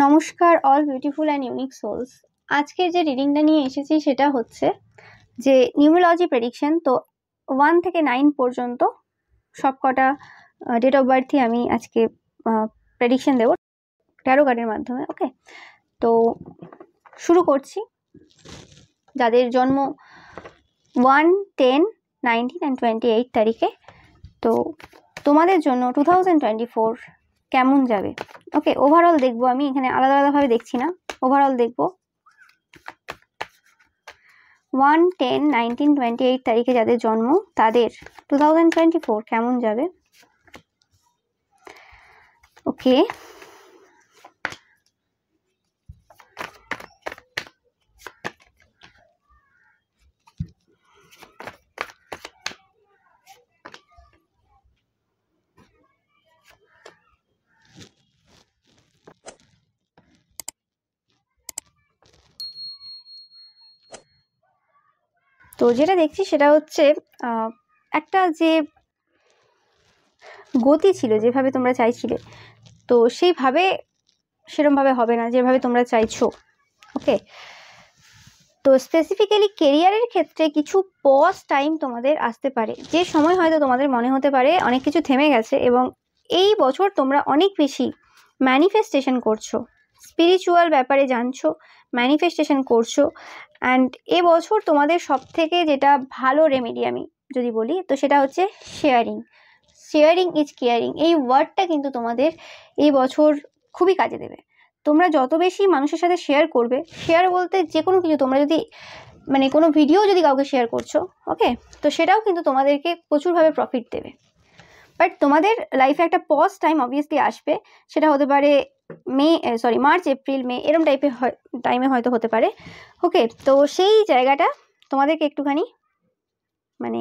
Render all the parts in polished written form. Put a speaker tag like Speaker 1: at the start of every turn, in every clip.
Speaker 1: নমস্কার all beautiful and unique souls. আজকের যে রিডিংটা নিয়ে এসেছি সেটা হচ্ছে যে নিউমেরোলজি প্রেডিকশন। তো 1 থেকে 9 পর্যন্ত সবকটা ডেট অফ বার্থই আমি আজকে প্রেডিকশন দেবো ট্যারো কার্ডের মাধ্যমে। ওকে, তো শুরু করছি। যাদের জন্ম 1, 10, 19 অ্যান্ড 28 তারিখে, তো তোমাদের জন্য 2024 কেমন যাবে? ওকে, ওভারঅল দেখবো আমি, এখানে আলাদা আলাদাভাবে দেখছি না, ওভারঅল দেখবো। 1, 10, 19, 28 তারিখে যাদের জন্ম তাদের 2024 কেমন যাবে? ওকে, তো যেটা দেখছি সেটা হচ্ছে একটা যে গতি ছিল, যেভাবে তোমরা চাইছিলে, তো সেইভাবে সেরমভাবে হবে না যেভাবে তোমরা চাইছো। ওকে, তো স্পেসিফিক্যালি কেরিয়ারের ক্ষেত্রে কিছু পজ টাইম তোমাদের আসতে পারে, যে সময় হয়তো তোমাদের মনে হতে পারে অনেক কিছু থেমে গেছে, এবং এই বছর তোমরা অনেক বেশি ম্যানিফেস্টেশন করছো, স্পিরিচুয়াল ব্যাপারে জানছো, ম্যানিফেস্টেশন করছো। অ্যান্ড এবছর তোমাদের সব থেকে যেটা ভালো রেমেডি আমি যদি বলি, তো সেটা হচ্ছে শেয়ারিং। শেয়ারিং ইজ কেয়ারিং, এই ওয়ার্ডটা কিন্তু তোমাদের এই বছর খুবই কাজে দেবে। তোমরা যত বেশি মানুষের সাথে শেয়ার করবে, শেয়ার বলতে যে কোনো কিছু, তোমরা যদি মানে কোনো ভিডিও যদি কাউকে শেয়ার করছো, ওকে, তো সেটাও কিন্তু তোমাদেরকে প্রচুরভাবে প্রফিট দেবে। বাট তোমাদের লাইফে একটা পজ টাইম অবভিয়াসলি আসবে, সেটা হতে পারে মার্চ, এপ্রিল, মে, এরম টাইমে হয়তো হতে পারে। ওকে, তো সেই জায়গাটা তোমাদেরকে একটুখানি মানে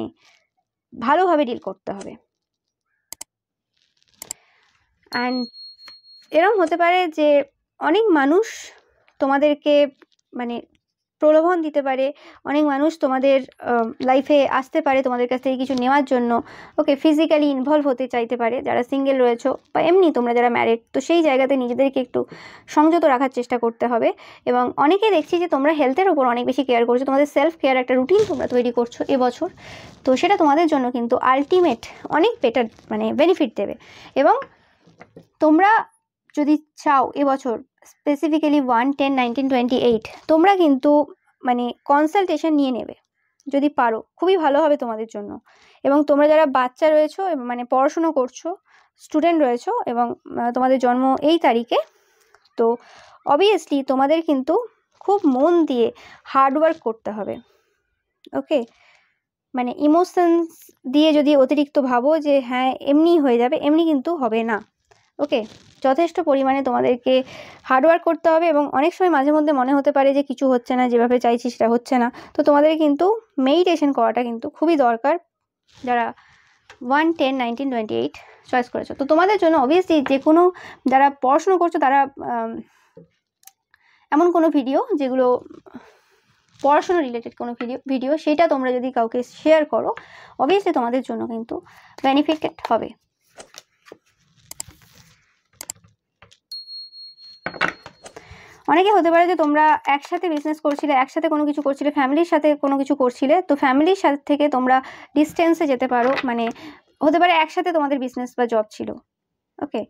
Speaker 1: ভালোভাবে ডিল করতে হবে। অ্যান্ড এরম হতে পারে যে অনেক মানুষ তোমাদেরকে মানে প্রলোভন দিতে পারে, অনেক মানুষ তোমাদের লাইফে আসতে পারে তোমাদের কাছ থেকে কিছু নেওয়ার জন্য। ওকে, ফিজিক্যালি ইনভলভ হতে চাইতে পারে যারা সিঙ্গেল রয়েছো, বা এমনি তোমরা যারা ম্যারিড, তো সেই জায়গাতে নিজেদেরকে একটু সংযত রাখার চেষ্টা করতে হবে। এবং অনেকে দেখছি যে তোমরা হেলথের ওপর অনেক বেশি কেয়ার করছো, তোমাদের সেলফ কেয়ার একটা রুটিন তোমরা তৈরি করছো এবছর, তো সেটা তোমাদের জন্য কিন্তু আলটিমেট অনেক বেটার মানে বেনিফিট দেবে। এবং তোমরা যদি চাও এবছর স্পেসিফিক্যালি 1, 10, 19, 28 তোমরা কিন্তু মানে কনসালটেশন নিয়ে নেবে যদি পারো, খুবই ভালো হবে তোমাদের জন্য। এবং তোমরা যারা বাচ্চা রয়েছো মানে পড়াশুনো করছো, স্টুডেন্ট রয়েছো, এবং তোমাদের জন্ম এই তারিখে, তো অবভিয়াসলি তোমাদের কিন্তু খুব মন দিয়ে হার্ডওয়ার্ক করতে হবে। ওকে, মানে ইমোশনস দিয়ে যদি অতিরিক্ত ভাবো যে হ্যাঁ এমনি হয়ে যাবে, এমনি কিন্তু হবে না। ওকে, যথেষ্ট পরিমাণে তোমাদেরকে হার্ডওয়ার্ক করতে হবে। এবং অনেক সময় মাঝে মধ্যে মনে হতে পারে যে কিছু হচ্ছে না, যেভাবে চাইছি সেটা হচ্ছে না, তো তোমাদের কিন্তু মেডিটেশন করাটা কিন্তু খুবই দরকার, যারা 1, 10, 19, 28 চয়েস করেছো। তো তোমাদের জন্য অবভিয়াসলি যে কোনো যারা পড়াশুনো করছো তারা এমন কোনো ভিডিও যেগুলো পড়াশোনা রিলেটেড কোনো ভিডিও সেটা তোমরা যদি কাউকে শেয়ার করো, অবভিয়াসলি তোমাদের জন্য কিন্তু বেনিফিটেড হবে। অনেকে হতে পারে যে তোমরা একসাথে বিজনেস করছিলে, একসাথে কোনো কিছু করছিলে, ফ্যামিলির সাথে কোনো কিছু করছিলে, তো ফ্যামিলির সাথে থেকে তোমরা ডিস্টেন্সে যেতে পারো। মানে হতে পারে একসাথে তোমাদের বিজনেস বা জব ছিল, ওকে,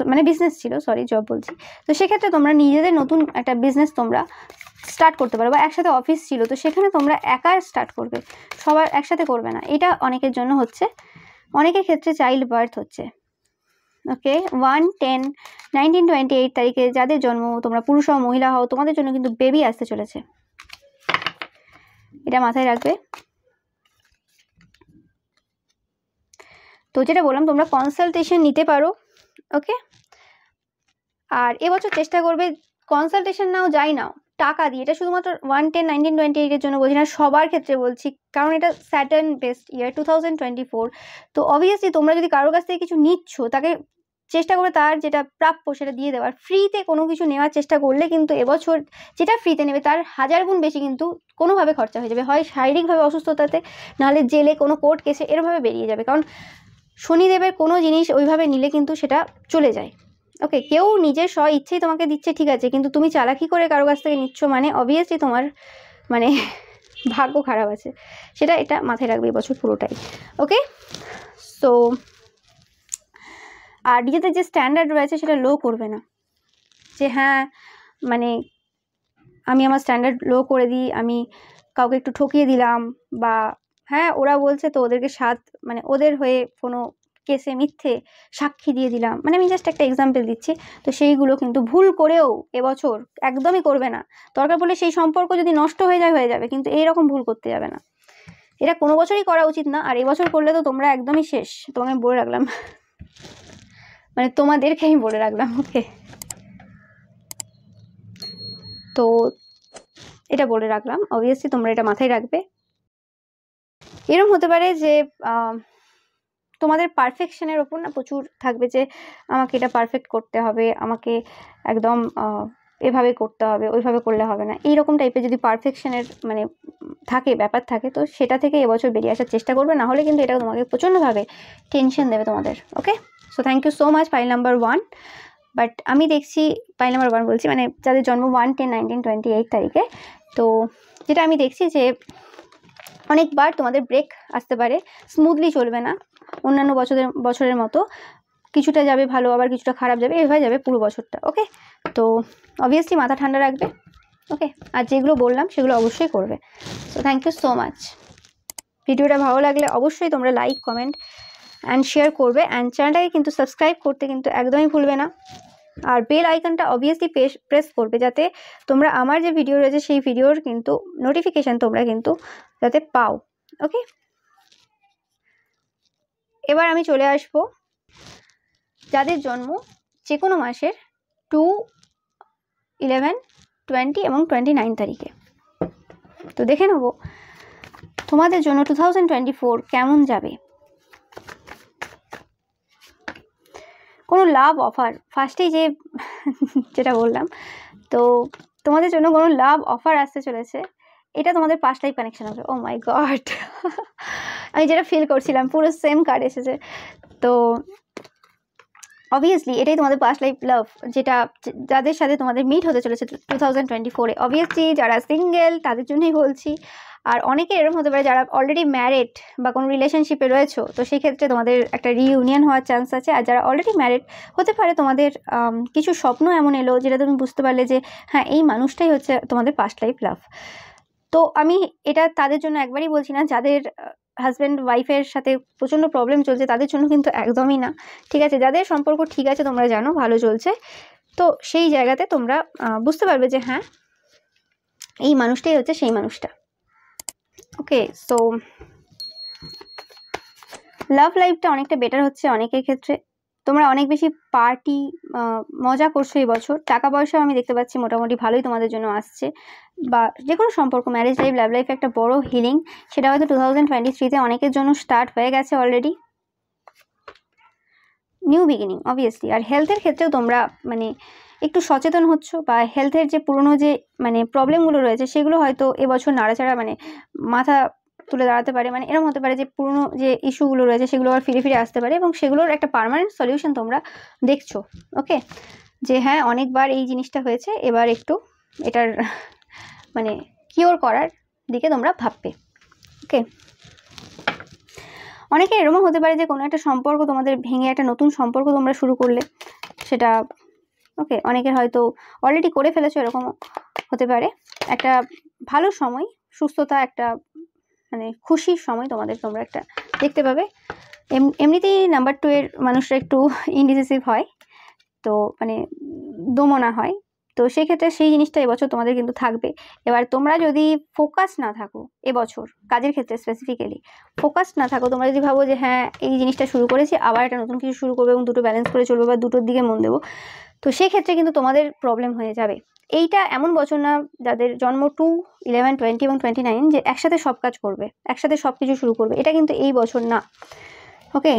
Speaker 1: মানে বিজনেস ছিল, সরি জব বলছি, তো সেক্ষেত্রে তোমরা নিজেদের নতুন একটা বিজনেস তোমরা স্টার্ট করতে পারো। বা একসাথে অফিস ছিল, তো সেখানে তোমরা একা স্টার্ট করবে, সবার একসাথে করবে না। এটা অনেকের জন্য হচ্ছে, অনেকের ক্ষেত্রে চাইল্ড বার্থ হচ্ছে। ওকে, 1, 10, 19, 28 তারিখে যাদের জন্ম, তোমরা পুরুষ হও মহিলা হও, তোমাদের জন্য কিন্তু বেবি আসতে চলেছে, এটা মাথায় রাখবে। তো যেটা বললাম, তোমরা কনসালটেশন নিতে পারো। ওকে, আর এবছর চেষ্টা করবে কনসালটেশন নাও, যাই নাও টাকা দিয়ে। এটা শুধুমাত্র 1, 10, 19, 28 এর জন্য বলছি না, সবার ক্ষেত্রে বলছি, কারণ এটা স্যাটার্ন বেস্ট ইয়ার 2024। তো অবভিয়াসলি তোমরা যদি কারোর কাছ থেকে কিছু নিচ্ছ, তাকে চেষ্টা করবে তার যেটা প্রাপ্য সেটা দিয়ে দেওয়ার। ফ্রিতে কোনো কিছু নেওয়ার চেষ্টা করলে কিন্তু এবছর যেটা ফ্রিতে নেবে তার 1000 গুণ বেশি কিন্তু কোনোভাবে খরচা হয়ে যাবে, হয় শারীরিকভাবে অসুস্থতাতে, নাহলে জেলে, কোনো কোর্ট কেসে, এরভাবে বেরিয়ে যাবে। কারণ শনিদেবের কোনো জিনিস ওইভাবে নিলে কিন্তু সেটা চলে যায়। ওকে, কেউ নিজের স্ব ইচ্ছেই তোমাকে দিচ্ছে ঠিক আছে, কিন্তু তুমি চালাকি করে কারো কাছ থেকে নিচ্ছ মানে অবভিয়াসলি তোমার মানে ভাগ্য খারাপ আছে, এটা মাথায় রাখবে এই বছর পুরোটাই। ওকে, সো আর নিজেদের যে স্ট্যান্ডার্ড রয়েছে সেটা লো করবে না, যে হ্যাঁ মানে আমি আমার স্ট্যান্ডার্ড লো করে দিই, আমি কাউকে একটু ঠকিয়ে দিলাম, বা হ্যাঁ ওরা বলছে তো ওদেরকে মানে ওদের হয়ে কোনো কেসে মিথ্যে সাক্ষী দিয়ে দিলাম, মানে আমি জাস্ট একটা এক্সাম্পল দিচ্ছি। তো সেইগুলো কিন্তু ভুল করেও এবছর একদমই করবে না। দরকার পড়লে সেই সম্পর্ক যদি নষ্ট হয়ে যাবে, কিন্তু এইরকম ভুল করতে যাবে না। এটা কোনো বছরই করা উচিত না, আর এবছর করলে তো তোমরা একদমই শেষ, তোমাকে বলে রাখলাম, মানে তোমাদেরকে আমি বলে রাখলাম। ওকে, তো এটা বলে রাখলাম, অবভিয়াসলি তোমরা এটা মাথায় রাখবে। এরকম হতে পারে যে তোমাদের পারফেকশনের ওপর না প্রচুর থাকবে, যে আমাকে এটা পারফেক্ট করতে হবে, আমাকে একদম এভাবে করতে হবে, ওইভাবে করলে হবে না, এইরকম টাইপের যদি পারফেকশনের মানে ব্যাপার থাকে, তো সেটা থেকে এবছর বেরিয়ে আসার চেষ্টা করবে, না হলে কিন্তু এটা তোমাকে প্রচণ্ডভাবে টেনশন দেবে তোমাদের। Okay, so thank you so much পাইল নাম্বার 1। বাট আমি দেখছি পাইল নাম্বার 1 বলছি মানে যাদের জন্ম 1/10/1928 তারিখে, তো যেটা আমি দেখছি যে অনেকবার তোমাদের ব্রেক আসতে পারে, স্মুথলি চলবে না, অন্যান্য বছরের মতো কিছুটা যাবে ভালো, আবার কিছুটা খারাপ যাবে, এভাবে যাবে পুরো বছরটা। ওকে, তো অবভিয়াসলি মাথা ঠান্ডা রাখবে। ওকে, আর যেগুলো বললাম সেগুলো অবশ্যই করবে। So thank you so much. ভিডিওটা ভালো লাগলে অবশ্যই তোমরা লাইক, কমেন্ট অ্যান্ড শেয়ার করবে, অ্যান্ড চ্যানেলটাকে কিন্তু সাবস্ক্রাইব করতে কিন্তু একদমই ভুলবে না, আর বেল আইকনটা অবভিয়াসলি প্রেস করবে, যাতে তোমরা আমার যে ভিডিও রয়েছে সেই ভিডিওর কিন্তু নোটিফিকেশান তোমরা কিন্তু যাতে পাও। ওকে, এবার আমি চলে আসবো যাদের জন্ম যে কোনো মাসের 2, 11, 20 এবং 29 তারিখে। তো দেখে নেব তোমাদের জন্য 2024 কেমন যাবে। কোনো লাভ অফার, ফার্স্টেই যেটা বললাম, তো তোমাদের জন্য কোনো লাভ অফার আসতে চলেছে, এটা তোমাদের পাস্ট লাইফ কানেকশন হবে। ও মাই গড, আমি যেটা ফিল করছিলাম পুরো সেম কার্ড এসেছে। তো অবভিয়াসলি এটাই তোমাদের পাস্ট লাইফ লাভ, যেটা যাদের সাথে তোমাদের মিট হতে চলেছে 2024-এ। অবভিয়াসলি যারা সিঙ্গেল তাদের জন্যই বলছি, আর অনেকে এরকম হতে পারে যারা অলরেডি ম্যারিড বা কোনো রিলেশনশিপে রয়েছো, তো সেই ক্ষেত্রে তোমাদের একটা রিইউনিয়ন হওয়ার চান্স আছে। আর যারা অলরেডি ম্যারিড, হতে পারে তোমাদের কিছু স্বপ্ন এমন এলো যেটা তুমি বুঝতে পারলে যে হ্যাঁ এই মানুষটাই হচ্ছে তোমাদের পাস্ট লাইফ লাভ। তো আমি এটা তাদের জন্য একবারই বলছি না, যাদের হাজব্যান্ড ওয়াইফের সাথে প্রচণ্ড প্রবলেম চলছে তাদের জন্য কিন্তু একদমই না। ঠিক আছে, যাদের সম্পর্ক ঠিক আছে, তোমরা জানো ভালো চলছে, তো সেই জায়গাতে তোমরা বুঝতে পারবে যে হ্যাঁ এই মানুষটাই হচ্ছে সেই মানুষটা। ওকে, সো লাভ লাইফটা অনেকটা বেটার হচ্ছে অনেকের ক্ষেত্রে। তোমরা অনেক বেশি পার্টি মজা করছো এই বছর, টাকা পয়সা আমি দেখতে পাচ্ছি মোটামুটি ভালোই তোমাদের জন্য আসছে, বা যে কোনো সম্পর্ক, ম্যারেজ লাইফ, লাভ লাইফে একটা বড় হিলিং সেটা হয়তো 2023-তে অনেকের জন্য স্টার্ট হয়ে গেছে অলরেডি, নিউ বিগিনিং অবভিয়াসলি। আর হেলথের ক্ষেত্রেও তোমরা মানে একটু সচেতন হচ্ছ, বা হেলথের যে পুরনো যে মানে প্রবলেমগুলো রয়েছে সেগুলো হয়তো এবছর নাড়াচাড়া মানে মাথা তুলে দাঁড়াতে পারে, মানে এরকম হতে পারে যে পুরনো যে ইস্যুগুলো রয়েছে সেগুলো আবার ফিরে ফিরে আসতে পারে, এবং সেগুলোর একটা পার্মানেন্ট সলিউশন তোমরা দেখছো। ওকে, যে হ্যাঁ অনেকবার এই জিনিসটা হয়েছে, এবার একটু এটার মানে কিওর করার দিকে তোমরা ভাববে। ওকে, অনেকে এরকম হতে পারে যে কোনো একটা সম্পর্ক তোমাদের ভেঙে একটা নতুন সম্পর্ক তোমরা শুরু করলে, সেটা ওকে অনেকের হয়তো অলরেডি করে ফেলেছো, এরকমও হতে পারে। একটা ভালো সময়, সুস্থতা, একটা মানে খুশির সময় তোমরা একটা দেখতে পাবে। এমনিতেই নাম্বার 2 এর মানুষরা একটু ইনডিসিসিভ হয়, তো মানে দমনা হয়, তো সেক্ষেত্রে সেই জিনিসটা এবছর তোমাদের কিন্তু থাকবে। এবার তোমরা যদি ফোকাস না থাকো এবছর কাজের ক্ষেত্রে, স্পেসিফিক্যালি ফোকাস না থাকো, তোমরা যদি ভাবো যে হ্যাঁ এই জিনিসটা শুরু করেছি আবার একটা নতুন কিছু শুরু করবো এবং দুটো ব্যালেন্স করে চলবো বা দুটোর দিকে মন দেবো, তো সেক্ষেত্রে কিন্তু তোমাদের প্রবলেম হয়ে যাবে। এইটা এমন বছর না যাদের জন্ম 2, 11, 20 এবং 29 যে একসাথে সব কাজ করবে, একসাথে সব কিছু শুরু করবে, এটা কিন্তু এই বছর না। ওকে,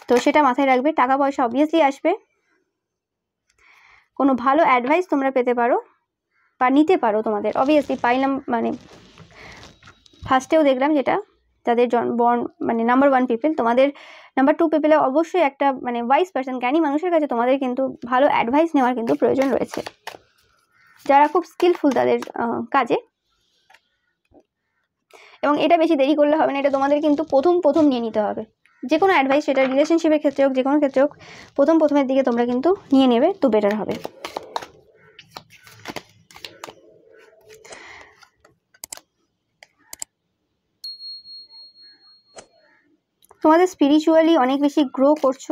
Speaker 1: তো সেটা মাথায় রাখবে। টাকা পয়সা অবভিয়াসলি আসবে, কোনো ভালো অ্যাডভাইস তোমরা পেতে পারো বা নিতে পারো তোমাদের, অবভিয়াসলি পাইলাম মানে ফার্স্টেও দেখলাম যেটা যাদের মানে নাম্বার 1 পিপল, তোমাদের নাম্বার 2 পিপলে অবশ্যই একটা মানে ওয়াইজ পার্সন, জ্ঞানী মানুষের কাছে তোমাদের কিন্তু ভালো অ্যাডভাইস নেওয়ার কিন্তু প্রয়োজন রয়েছে, যারা খুব স্কিলফুল তাদের কাজে। এবং এটা বেশি দেরি করলে হবে না, এটা তোমাদের কিন্তু প্রথম নিয়ে নিতে হবে। যে কোনো অ্যাডভাইস, সেটা রিলেশনশিপের ক্ষেত্রে হোক, যে কোনো ক্ষেত্রে হোক, প্রথমের দিকে তোমরা কিন্তু নিয়ে নেবে তো বেটার হবে। তোমাদের স্পিরিচুয়ালি অনেক বেশি গ্রো করছো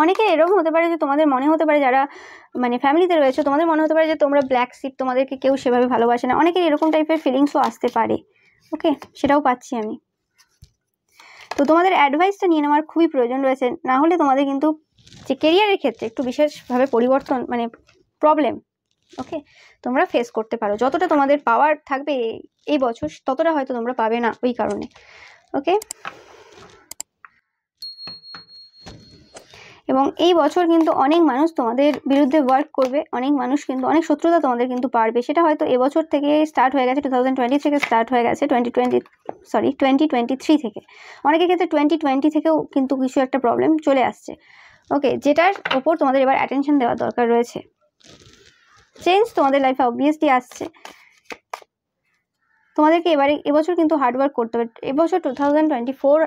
Speaker 1: অনেকের এরকম হতে পারে যে তোমাদের মনে হতে পারে, যারা মানে ফ্যামিলিতে রয়েছে, তোমাদের মনে হতে পারে যে তোমরা ব্ল্যাক শিপ, তোমাদেরকে কেউ সেভাবে ভালোবাসে না। অনেকের এরকম টাইপের ফিলিংসও আসতে পারে, ওকে, সেটাও পাচ্ছি আমি। তো তোমাদের অ্যাডভাইসটা নিয়ে নেওয়ার খুবই প্রয়োজন রয়েছে, না হলে তোমাদের কিন্তু যে কেরিয়ারের ক্ষেত্রে একটু বিশেষভাবে পরিবর্তন মানে প্রবলেম, ওকে, তোমরা ফেস করতে পারো। যতটা তোমাদের পাওয়ার থাকবে এই বছর, ততটা হয়তো তোমরা পাবে না ওই কারণে, ওকে। এবং এই বছর কিন্তু অনেক মানুষ তোমাদের বিরুদ্ধে ওয়ার্ক করবে, অনেক মানুষ কিন্তু, অনেক শত্রুতা তোমাদের কিন্তু পারবে। সেটা হয়তো এবছর থেকে স্টার্ট হয়ে গেছে, 2020 থেকে স্টার্ট হয়ে গেছে, 2023 থেকে। অনেকের ক্ষেত্রে 2020 থেকেও কিন্তু কিছু একটা প্রবলেম চলে আসছে, ওকে, যেটার ওপর তোমাদের এবার অ্যাটেনশন দেওয়ার দরকার রয়েছে। চেঞ্জ তোমাদের লাইফে অবভিয়াসলি আসছে, তোমাদেরকে এবছর কিন্তু হার্ডওয়ার্ক করতে হবে। এবছর 2024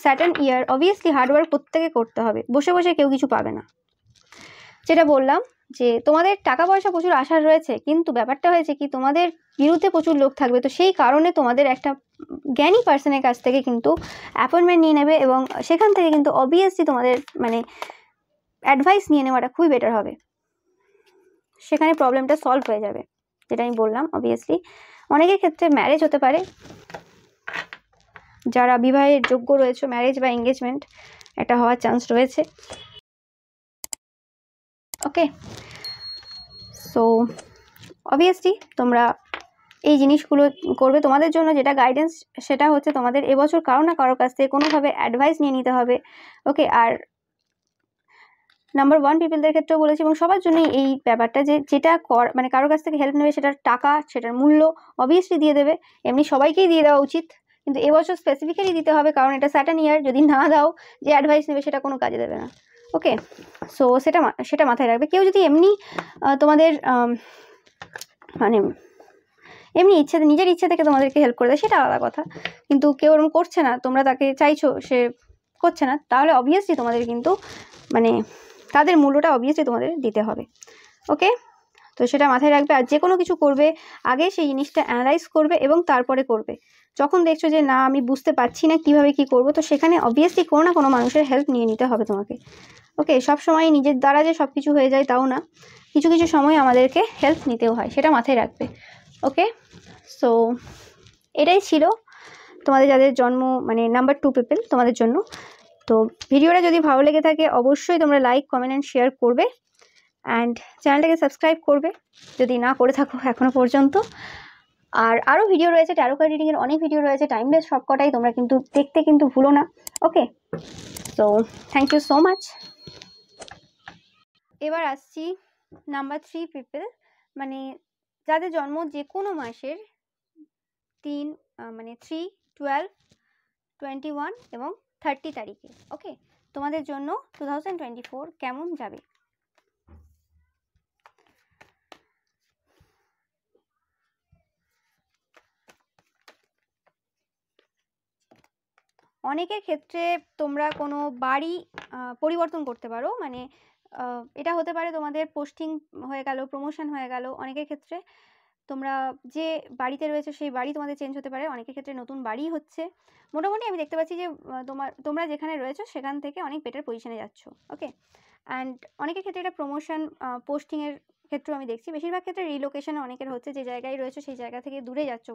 Speaker 1: স্যাটার্ন ইয়ার, অবভিয়াসলি হার্ডওয়ার্ক প্রত্যেকে করতে হবে, বসে বসে কেউ কিছু পাবে না। যেটা বললাম যে তোমাদের টাকা পয়সা প্রচুর আশার রয়েছে, কিন্তু ব্যাপারটা হয়েছে কি, তোমাদের বিরুদ্ধে প্রচুর লোক থাকবে, তো সেই কারণে তোমাদের একটা জ্ঞানী পার্সনের কাছ থেকে কিন্তু অ্যাপয়েন্টমেন্ট নিয়ে নেবে, এবং সেখান থেকে কিন্তু অবভিয়াসলি তোমাদের মানে অ্যাডভাইস নিয়ে নেওয়াটা খুবই বেটার হবে। সেখানে প্রবলেমটা সলভ হয়ে যাবে, যেটা আমি বললাম। অবভিয়াসলি অনেকের ক্ষেত্রে ম্যারেজ হতে পারে, যারা বিবাহের যোগ্য রয়েছে, ম্যারেজ বা এঙ্গেজমেন্ট একটা হওয়ার চান্স রয়েছে, ওকে। সো অবভিয়াসলি তোমরা এই জিনিসগুলো করবে। তোমাদের জন্য যেটা গাইডেন্স, সেটা হচ্ছে তোমাদের এবছর কারো না কারোর কাছ থেকে কোনোভাবে অ্যাডভাইস নিয়ে নিতে হবে, ওকে। আর নাম্বার 1 পিপলদের ক্ষেত্রেও বলেছি, এবং সবার জন্যই এই ব্যাপারটা, যে যেটা মানে কারোর কাছ থেকে হেল্প নেবে, সেটার টাকা, সেটার মূল্য অবভিয়াসলি দিয়ে দেবে। এমনি সবাইকেই দিয়ে দেওয়া উচিত, কিন্তু এবছর স্পেসিফিক্যালি দিতে হবে, কারণ এটা স্যাটার্ন ইয়ার। যদি না দাও, যে অ্যাডভাইস নেবে সেটা কোনো কাজে দেবে না, ওকে। সো সেটা মাথায় রাখবে। কেউ যদি এমনি তোমাদের মানে এমনি নিজের ইচ্ছে থেকে তোমাদেরকে হেল্প করে দেয়, সেটা আলাদা কথা। কিন্তু কেউ এরকম করছে না, তোমরা তাকে চাইছো, সে করছে না, তাহলে অবভিয়াসলি তোমাদের কিন্তু মানে তাদের মূল্যটা অবভিয়াসলি তোমাদের দিতে হবে, ওকে। তো সেটা মাথায় রাখবে। আর যে কোনো কিছু করবে, আগে সেই জিনিসটা অ্যানালাইজ করবে এবং তারপরে করবে। যখন দেখছো যে না, আমি বুঝতে পারছি না কীভাবে কী করবো, তো সেখানে অবভিয়াসলি কোনো না কোনো মানুষের হেল্প নিয়ে নিতে হবে তোমাকে, ওকে। সবসময় নিজের দ্বারা যে সব কিছু হয়ে যায় তাও না, কিছু কিছু সময় আমাদেরকে হেল্প নিতেও হয়, সেটা মাথায় রাখবে, ওকে। সো এটাই ছিল তোমাদের যাদের জন্ম মানে নাম্বার 2 পিপল, তোমাদের জন্য। তো ভিডিওটা যদি ভালো লেগে থাকে, অবশ্যই তোমরা লাইক, কমেন্ট অ্যান্ড শেয়ার করবে, অ্যান্ড চ্যানেলটাকে সাবস্ক্রাইব করবে যদি না করে থাকো এখনো পর্যন্ত। আর আরও ভিডিও রয়েছে, ট্যারো কার্ড রিডিংয়ের অনেক ভিডিও রয়েছে, টাইমলেস সবকটাই, তোমরা কিন্তু দেখতে কিন্তু ভুলো না, okay. So thank you so much. এবার আসছি নাম্বার 3 পিপল, মানে যাদের জন্ম যে কোনো মাসের 3 মানে 3, 12, 21 এবং 30 তারিখে, ওকে। তোমাদের জন্য 2024 কেমন যাবে? অনেকের ক্ষেত্রে তোমরা কোনো বাড়ি পরিবর্তন করতে পারো, মানে এটা হতে পারে তোমাদের পোস্টিং হয়ে গেল, প্রমোশন হয়ে গেল। অনেকের ক্ষেত্রে তোমরা যে বাড়িতে রয়েছে সেই বাড়ি তোমাদের চেঞ্জ হতে পারে, অনেকের ক্ষেত্রে নতুন বাড়ি হচ্ছে। মোটামুটি আমি দেখতে পাচ্ছি যে তোমরা যেখানে রয়েছো সেখান থেকে অনেক বেটার পজিশনে যাচ্ছ, ওকে। অ্যান্ড অনেকের ক্ষেত্রে এটা প্রমোশন, পোস্টিংয়ের ক্ষেত্রেও আমি দেখছি। বেশিরভাগ ক্ষেত্রে রিলোকেশন অনেকের হচ্ছে, যে জায়গায় রয়েছে সেই জায়গা থেকে দূরে যাচ্ছ,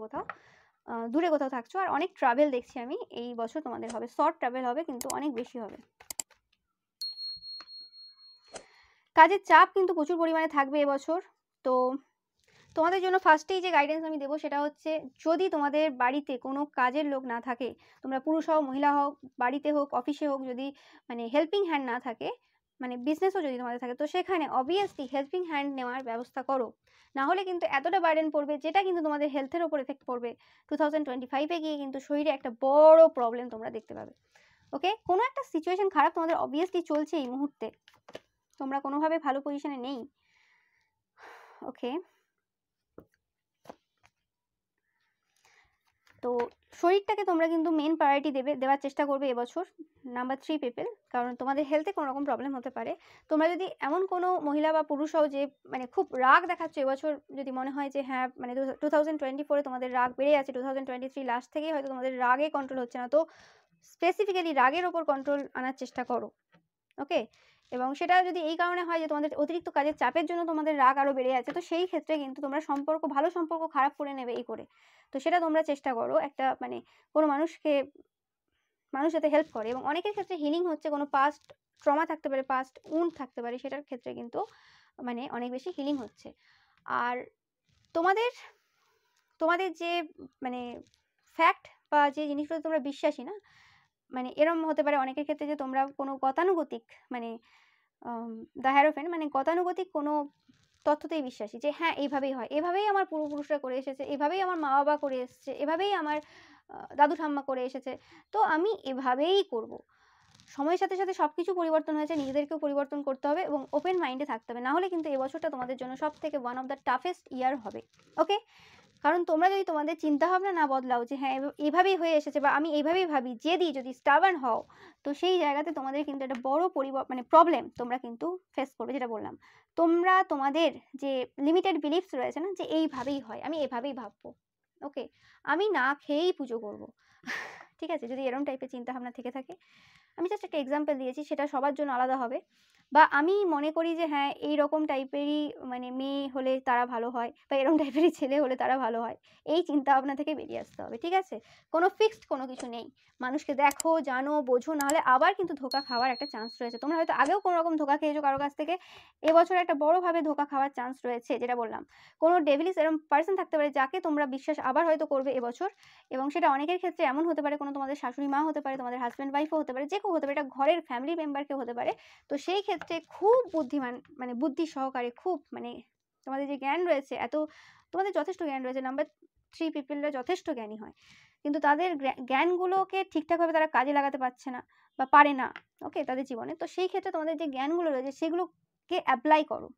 Speaker 1: দূরে কোথাও থাকছো। আর অনেক ট্রাভেল দেখছি আমি এই বছর তোমাদের হবে, শর্ট ট্রাভেল হবে কিন্তু অনেক বেশি হবে। কাজের চাপ কিন্তু প্রচুর পরিমাণে থাকবে এবছর। তো তোমাদের জন্য ফার্স্টেই যে গাইডেন্স আমি দেবো সেটা হচ্ছে, যদি তোমাদের বাড়িতে কোনো কাজের লোক না থাকে, তোমরা পুরুষ হও, মহিলা হও, বাড়িতে হোক, অফিসে হোক, যদি মানে হেল্পিং হ্যান্ড না থাকে, মানে বিজনেসও যদি তোমাদের থাকে, তো সেখানে অবভিয়াসলি হেল্পিং হ্যান্ড নেওয়ার ব্যবস্থা করো। না হলে কিন্তু এতটা বার্ডেন পড়বে, যেটা কিন্তু তোমাদের হেলথের ওপর এফেক্ট পড়বে। 2025-এ গিয়ে কিন্তু শরীরে একটা বড় প্রবলেম তোমরা দেখতে পাবে, ওকে, কোনো একটা সিচুয়েশন খারাপ তোমাদের অবভিয়াসলি চলছে এই মুহূর্তে, তোমরা কোনোভাবে ভালো পজিশনে নেই। ওকে, তো শরীরটাকে তোমরা কিন্তু মেন প্রায়োরিটি দেওয়ার চেষ্টা করবে এবছর, নাম্বার 3 পিপল, কারণ তোমাদের হেলথে কোনো রকম প্রবলেম হতে পারে। তোমরা যদি এমন কোনো মহিলা বা পুরুষ হও যে মানে খুব রাগ দেখাচ্ছ এবছর, যদি মনে হয় যে হ্যাঁ মানে 2024-এ তোমাদের রাগ বেড়ে আছে, 2023 লাস্ট থেকেই হয়তো তোমাদের রাগে কন্ট্রোল হচ্ছে না, তো স্পেসিফিক্যালি রাগের ওপর কন্ট্রোল আনার চেষ্টা করো। ওকে, এবং সেটা যদি এই কারণে হয় যে তোমাদের অতিরিক্ত কাজের চাপের জন্য তোমাদের রাগ আরও বেড়ে যাচ্ছে, তো সেই ক্ষেত্রে কিন্তু তোমরা ভালো সম্পর্ক খারাপ করে নেবে এই করে। তো সেটা তোমরা চেষ্টা করো একটা মানে কোনো মানুষ যাতে হেল্প করে, এবং অনেকের ক্ষেত্রে হিলিং হচ্ছে, কোনো পাস্ট ট্রমা থাকতে পারে, পাস্ট উন্ড থাকতে পারে, সেটার ক্ষেত্রে কিন্তু মানে অনেক বেশি হিলিং হচ্ছে। আর তোমাদের তোমাদের যে মানে ফ্যাক্ট বা যে জিনিসগুলো তোমরা বিশ্বাসী না, মানে এরম হতে পারে অনেকের ক্ষেত্রে যে তোমরা কোনো গতানুগতিক মানে দ্য হ্যারোফেন মানে গতানুগতিক কোনো তথ্যতেই বিশ্বাসী, যে হ্যাঁ এইভাবেই হয়, এভাবেই আমার পূর্বপুরুষরা করে এসেছে, এভাবেই আমার মা বাবা করে এসেছে, এভাবেই আমার দাদু ঠাম্মা করে এসেছে, তো আমি এভাবেই করব। সময়ের সাথে সাথে সব কিছু পরিবর্তন হয়েছে, নিজেদেরকেও পরিবর্তন করতে হবে এবং ওপেন মাইন্ডে থাকতে হবে, নাহলে কিন্তু এবছরটা তোমাদের জন্য সব থেকে ওয়ান অফ দ্য টাফেস্ট ইয়ার হবে। ওকে, কারণ তোমরা যদি তোমাদের চিন্তাভাবনা না বদলাও যে হ্যাঁ এভাবেই হয়ে এসেছে বা আমি এইভাবেই ভাবি, যদি স্টাবার্ন হও, তো সেই জায়গাতে তোমাদের কিন্তু একটা বড় মানে প্রবলেম তোমরা কিন্তু ফেস করবে। যেটা বললাম, তোমরা তোমাদের যে লিমিটেড বিলিফস রয়েছে না, যে এইভাবেই হয়, আমি এভাবেই ভাববো, ওকে, আমি না খেয়েই পুজো করব, ঠিক আছে, যদি এরম টাইপের চিন্তাভাবনা থেকে থাকে, আমি জাস্ট একটা এক্সাম্পল দিয়েছি, সেটা সবার জন্য আলাদা হবে। বা আমি মনে করি যে হ্যাঁ এই রকম টাইপেরই মানে মেয়ে হলে তারা ভালো হয়, বা এরকম টাইপেরই ছেলে হলে তারা ভালো হয়, এই চিন্তা ভাবনা থেকে বেরিয়ে আসতে হবে, ঠিক আছে? কোনো ফিক্সড কোনো কিছু নেই, মানুষকে দেখো জানো বোঝো, নাহলে আবার কিন্তু ধোকা খাওয়ার একটা চান্স রয়েছে। তোমরা হয়তো আগেও কোনো রকম ধোকা খেয়েছো কারো কাছ থেকে, এবছর একটা বড়োভাবে ধোকা খাওয়ার চান্স রয়েছে। যেটা বললাম, কোনো ডেভিলিস এরকম পার্সন থাকতে পারে যাকে তোমরা বিশ্বাস আবার হয়তো করবে এবছর, এবং সেটা অনেকের ক্ষেত্রে এমন হতে পারে, কোনো তোমাদের শাশুড়ি মা হতে পারে, তোমাদের হাজব্যান্ড ওয়াইফও হতে পারে, যে কেউ হতে পারে, এটা ঘরের ফ্যামিলি মেম্বারকেও হতে পারে। তো সেই ক্ষেত্রে খুব বুদ্ধিমান মানে বুদ্ধি সহকারে, খুব মানে তোমাদের যে জ্ঞান রয়েছে, তোমাদের যথেষ্ট জ্ঞান রয়েছে, নাম্বার 3 পিপলরা যথেষ্ট জ্ঞানী হয়, কিন্তু তাদের জ্ঞানগুলোকে ঠিকঠাকভাবে তারা কাজে লাগাতে পারছে না বা পারে না, ওকে, তাদের জীবনে। তো সেই ক্ষেত্রে তোমাদের যে জ্ঞানগুলো রয়েছে সেগুলোকে অ্যাপ্লাই করো।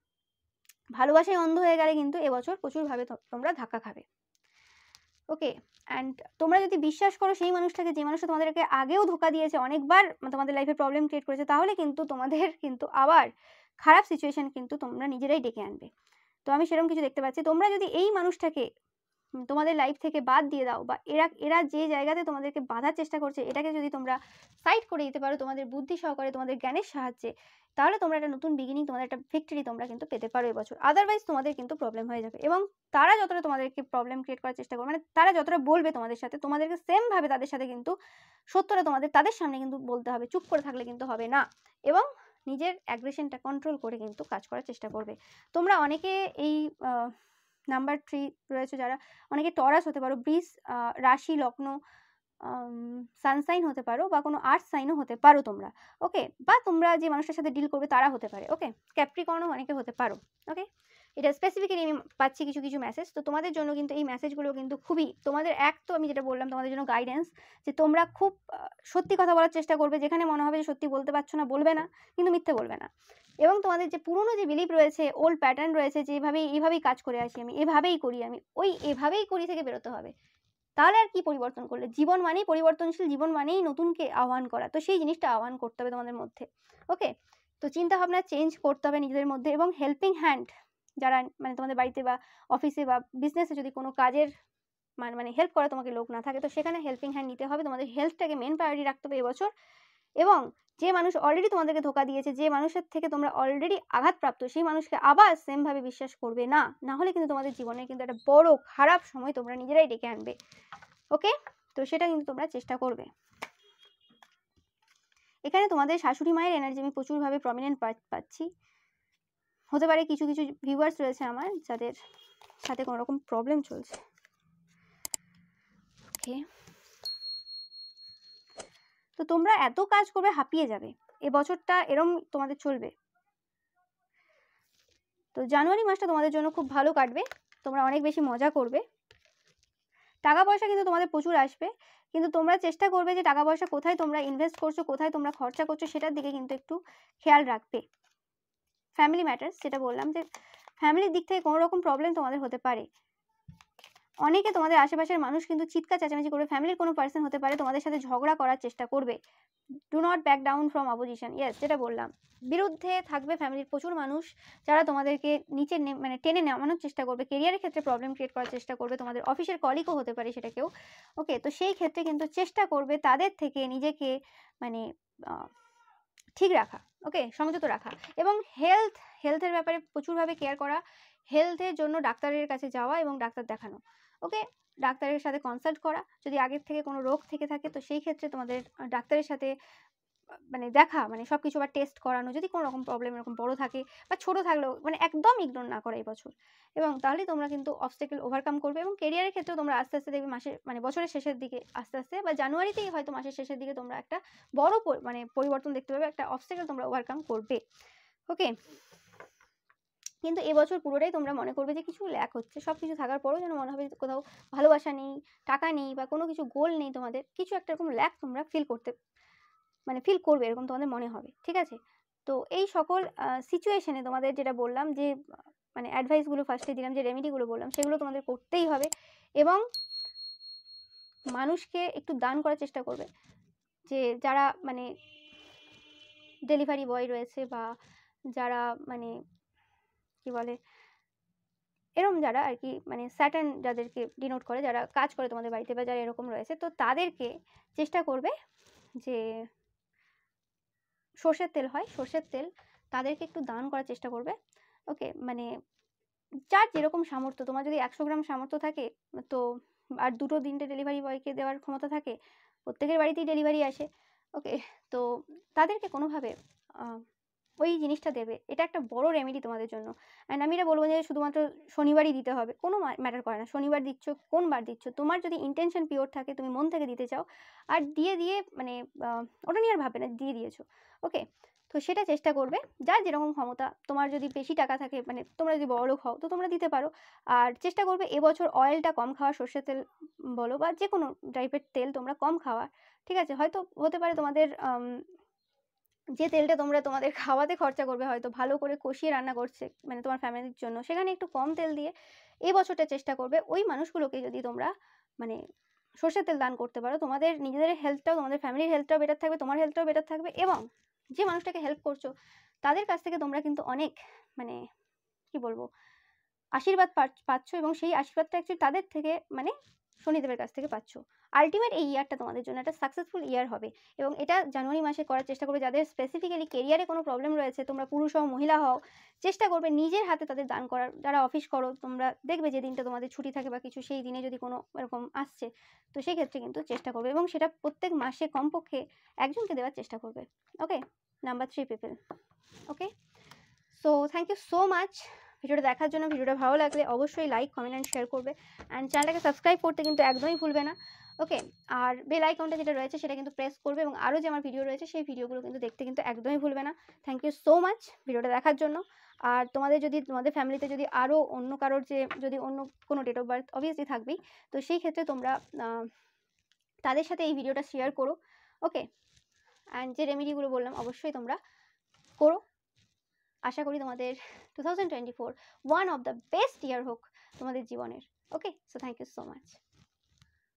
Speaker 1: ভালোবাসায় অন্ধ হয়ে গেলে কিন্তু এবছর প্রচুরভাবে তোমরা ধাক্কা খাবে। ওকে, অ্যান্ড তোমরা যদি বিশ্বাস করো সেই মানুষটাকে, যে মানুষটা তোমাদেরকে আগেও ধোকা দিয়েছে, অনেকবার তোমাদের লাইফে প্রবলেম ক্রিয়েট করেছে, তাহলে কিন্তু তোমাদের কিন্তু আবার খারাপ সিচুয়েশন কিন্তু তোমরা নিজেরাই ডেকে আনবে। তো আমি সেরকম কিছু দেখতে পাচ্ছি। তোমরা যদি এই মানুষটাকে তোমাদের লাইফ থেকে বাদ দিয়ে দাও, বা এরা যে জায়গাতে তোমাদেরকে বাঁধার চেষ্টা করছে, এটাকে যদি তোমরা সাইড করে দিতে পারো তোমাদের বুদ্ধি সহকারে, তোমাদের জ্ঞানের সাহায্যে, তাহলে তোমরা একটা নতুন বিগিনিং, তোমাদের একটা ভিক্টরি তোমরা কিন্তু পেতে পারো এবছর। আদারওয়াইজ তোমাদের কিন্তু প্রবলেম হয়ে যাবে, এবং তারা যতটা তোমাদেরকে প্রবলেম ক্রিয়েট করার চেষ্টা করবে, মানে তারা যতটা বলবে তোমাদের সাথে, তোমাদেরকে সেমভাবে তাদের সাথে কিন্তু সত্যটা তাদের সামনে কিন্তু বলতে হবে, চুপ করে থাকলে কিন্তু হবে না, এবং নিজের অ্যাগ্রেশনটা কন্ট্রোল করে কিন্তু কাজ করার চেষ্টা করবে। তোমরা অনেকে এই নাম্বার 3 রয়েছে যারা, অনেকে টরাস হতে পারো, বৃষ রাশি লগ্ন, সানসাইন হতে পারো, বা কোনো আর্থ সাইনও হতে পারো তোমরা, ওকে, বা তোমরা যে মানুষটার সাথে ডিল করবে তারা হতে পারে, ওকে, ক্যাপ্রিকর্নও অনেকে হতে পারো, ওকে। এটা স্পেসিফিক্যালি আমি পাচ্ছি কিছু কিছু মেসেজ, তো তোমাদের জন্য কিন্তু এই মেসেজগুলো কিন্তু খুবই তোমাদের, তো আমি যেটা বললাম তোমাদের জন্য গাইডেন্স, যে তোমরা খুব সত্যি কথা বলার চেষ্টা করবে, যেখানে মনে হবে যে সত্যি বলতে পারছো না, বলবে না, কিন্তু মিথ্যে বলবে না। এবং তোমাদের যে পুরনো যে বিলিফ রয়েছে, ওল্ড প্যাটার্ন রয়েছে, যে এইভাবেই কাজ করে আসি আমি, এভাবেই করি আমি, ওই এভাবেই করি থেকে বেরোতে হবে। তাহলে আর কি পরিবর্তন করলে? জীবন মানেই পরিবর্তনশীল, জীবন মানেই নতুনকে আহ্বান করা, তো সেই জিনিসটা আহ্বান করতে হবে তোমাদের মধ্যে, ওকে। তো চিন্তা ভাবনা চেঞ্জ করতে হবে নিজেদের মধ্যে, এবং হেল্পিং হ্যান্ড যারা মানে তোমাদের বাড়িতে বা অফিসে বা বিজনেসে যদি কোনো কাজের মানে হেল্প করা তোমাকে লোক না থাকে, তো সেখানে হেল্পিং হ্যান্ড নিতে হবে। তোমাদের হেলথটাকে মেন প্রায়োরিটি রাখতে হবে এবছর, এবং যে মানুষ অলরেডি তোমাদেরকে ধোকা দিয়েছে, যে মানুষের থেকে তোমরা অলরেডি আঘাতপ্রাপ্ত, সেই মানুষকে আবার সেমভাবে বিশ্বাস করবে না, না হলে কিন্তু তোমাদের জীবনে কিন্তু একটা বড় খারাপ সময় তোমরা নিজেরাই ডেকে আনবে, ওকে। তো সেটা কিন্তু তোমরা চেষ্টা করবে। এখানে তোমাদের শাশুড়ি মায়ের এনার্জি আমি প্রচুরভাবে প্রমিনেন্ট পাচ্ছি। হতে পারে কিছু কিছু ভিউয়ার্স রয়েছে আমার যাদের সাথে কোনো রকম প্রবলেম চলছে, ওকে। তো তোমরা এত কাজ করবে, হাঁপিয়ে যাবে, এ বছরটা এরম তোমাদের চলবে। তো জানুয়ারি মাসটা তোমাদের জন্য খুব ভালো কাটবে, তোমরা অনেক বেশি মজা করবে, টাকা পয়সা কিন্তু তোমাদের প্রচুর আসবে, কিন্তু তোমরা চেষ্টা করবে যে টাকা পয়সা কোথায় তোমরা ইনভেস্ট করছো, কোথায় তোমরা খরচা করছো, সেটার দিকে কিন্তু একটু খেয়াল রাখবে। ফ্যামিলি ম্যাটার্স, যেটা বললাম যে ফ্যামিলির দিক থেকে কোনো রকম প্রবলেম তোমাদের হতে পারে। অনেকে তোমাদের আশেপাশের মানুষ কিন্তু চিৎকার চেঁচামেচি করবে, ফ্যামিলির কোনো পার্সন হতে পারে তোমাদের সাথে ঝগড়া করার চেষ্টা করবে। Do not back down from opposition. Yes, যেটা বললাম, বিরুদ্ধে থাকবে ফ্যামিলির প্রচুর মানুষ, যারা তোমাদেরকে নিচে মানে টেনে নামানোর চেষ্টা করবে, কেরিয়ারের ক্ষেত্রে প্রবলেম ক্রিয়েট করার চেষ্টা করবে, তোমাদের অফিসের কলিগও হতে পারে সেটা কেউ। ওকে, তো সেই ক্ষেত্রে কিন্তু চেষ্টা করবে তাদের থেকে নিজেকে মানে ঠিক রাখা, ওকে, সংযত রাখা। এবং হেলথের ব্যাপারে প্রচুরভাবে কেয়ার করা, হেলথের জন্য ডাক্তারের কাছে যাওয়া এবং ডাক্তার দেখানো। ওকে, ডাক্তারের সাথে কনসাল্ট করা, যদি আগের থেকে কোনো রোগ থেকে থাকে তো সেই ক্ষেত্রে তোমাদের ডাক্তারের সাথে মানে দেখা, মানে সব কিছু আবার টেস্ট করানো, যদি কোনো রকম প্রবলেম এরকম বড় থাকে বা ছোট থাকলেও মানে একদম ইগনোর না করা এই বছর। এবং তাহলেই তোমরা কিন্তু অবস্টেকেল ওভারকাম করবে। এবং কেরিয়ারের ক্ষেত্রেও তোমরা আস্তে আস্তে দেখবে মাসের মানে বছরের শেষের দিকে আস্তে আস্তে বা জানুয়ারিতেই হয়তো মাসের শেষের দিকে তোমরা একটা বড় মানে পরিবর্তন দেখতে পাবে, একটা অবস্টেকেল তোমরা ওভারকাম করবে। ওকে, কিন্তু এবছর পুরোটাই তোমরা মনে করবে যে কিছু ল্যাক হচ্ছে, সব কিছু থাকার পরেও যেন মনে হবে কোথাও ভালোবাসা নেই, টাকা নেই বা কোনো কিছু গোল নেই, তোমাদের কিছু একটা এরকম ল্যাক তোমরা ফিল করবে, এরকম তোমাদের মনে হবে। ঠিক আছে, তো এই সকল সিচুয়েশনে তোমাদের যেটা বললাম যে মানে অ্যাডভাইসগুলো ফার্স্টে দিলাম, যে রেমেডিগুলো বললাম সেগুলো তোমাদের করতেই হবে। এবং মানুষকে একটু দান করার চেষ্টা করবে, যে যারা মানে ডেলিভারি বয় রয়েছে বা যারা মানে কি বলে এরকম যারা আর কি মানে স্যাটার্ন যাদেরকে ডিনোট করে, যারা কাজ করে তোমাদের বাড়িতে বা যারা এরকম রয়েছে, তো তাদেরকে চেষ্টা করবে যে সর্ষের তেল হয়, সর্ষের তেল তাদেরকে একটু দান করার চেষ্টা করবে। ওকে, মানে যার যেরকম সামর্থ্য, তোমার যদি 100 গ্রাম সামর্থ্য থাকে তো আর 2-3টে ডেলিভারি বয়কে দেওয়ার ক্ষমতা থাকে, প্রত্যেকের বাড়িতেই ডেলিভারি আসে। ওকে, তো তাদেরকে কোনোভাবে ওই জিনিসটা দেবে, এটা একটা বড় রেমেডি তোমাদের জন্য। অ্যান্ড আমি এটা বলবো যে শুধুমাত্র শনিবারই দিতে হবে, কোনো ম্যাটার করে না শনিবার দিচ্ছ কোন বার দিচ্ছ, তোমার যদি ইন্টেনশন পিওর থাকে, তুমি মন থেকে দিতে চাও, আর দিয়ে মানে ওটা নিয়ে আর ভাববে না, দিয়ে দিয়েছো। ওকে, তো সেটা চেষ্টা করবে, যার যেরকম ক্ষমতা, তোমার যদি বেশি টাকা থাকে, মানে তোমরা যদি বড়লোক হও তো তোমরা দিতে পারো। আর চেষ্টা করবে এবছর অয়েলটা কম খাওয়া, সর্ষের তেল বলো বা যে কোনো টাইপের তেল তোমরা কম খাওয়া। ঠিক আছে, হয়তো হতে পারে তোমাদের যে তেলটা তোমরা তোমাদের খাওয়াতে খরচা করবে, হয়তো ভালো করে কষিয়ে রান্না করছে মানে তোমার ফ্যামিলির জন্য, সেখানে একটু কম তেল দিয়ে এই বছরটা চেষ্টা করবে ওই মানুষগুলোকে যদি তোমরা মানে সর্ষের তেল দান করতে পারো, তোমাদের নিজেদের হেলথটাও, তোমাদের ফ্যামিলির হেলথটাও বেটার থাকবে, তোমার হেলথটাও বেটার থাকবে। এবং যে মানুষটাকে হেল্প করছো তাদের কাছ থেকে তোমরা কিন্তু অনেক মানে কি বলবো আশীর্বাদ পাচ্ছ, এবং সেই আশীর্বাদটা অ্যাকচুয়ালি তাদের থেকে মানে শনিদেবের কাছ থেকে পাচ্ছ। আলটিমেট এই ইয়ারটা তোমাদের জন্য একটা সাকসেসফুল ইয়ার হবে। এবং এটা জানুয়ারি মাসে করার চেষ্টা করবে, যাদের স্পেসিফিক্যালি কেরিয়ারে কোনো প্রবলেম রয়েছে, তোমরা পুরুষ হও মহিলা হও, চেষ্টা করবে নিজের হাতে তাদের দান করার। যারা অফিস করো তোমরা দেখবে যে দিনটা তোমাদের ছুটি থাকে বা কিছু, সেই দিনে যদি কোনো এরকম আসছে তো সেই ক্ষেত্রে কিন্তু চেষ্টা করবে, এবং সেটা প্রত্যেক মাসে কমপক্ষে একজনকে দেওয়ার চেষ্টা করবে। Okay, number 3 people. Okay, so thank you so much ভিডিওটা দেখার জন্য। ভিডিওটা ভালো লাগলে অবশ্যই লাইক, কমেন্ট অ্যান্ড শেয়ার করবে, অ্যান্ড চ্যানেলটাকে সাবস্ক্রাইব করতে কিন্তু একদমই ভুলবে না। ওকে, আর বেল আইকনটা যেটা রয়েছে সেটা কিন্তু প্রেস করবে, এবং আরও যে আমার ভিডিও রয়েছে সেই ভিডিওগুলো কিন্তু দেখতে কিন্তু একদমই ভুলবে না। থ্যাংক ইউ সো মাচ ভিডিওটা দেখার জন্য। আর তোমাদের যদি তোমাদের ফ্যামিলিতে যদি আরও অন্য কারোর যে যদি অন্য কোনো ডেট অফ বার্থ অবভিয়াসলি থাকবেই, তো সেই ক্ষেত্রে তোমরা তাদের সাথে এই ভিডিওটা শেয়ার করো। ওকে, অ্যান্ড যে রেমেডিগুলো বললাম অবশ্যই তোমরা করো। আশা করি তোমাদের 2024 one of the best year হোক তোমাদের জীবনের। Okay, so thank you so much.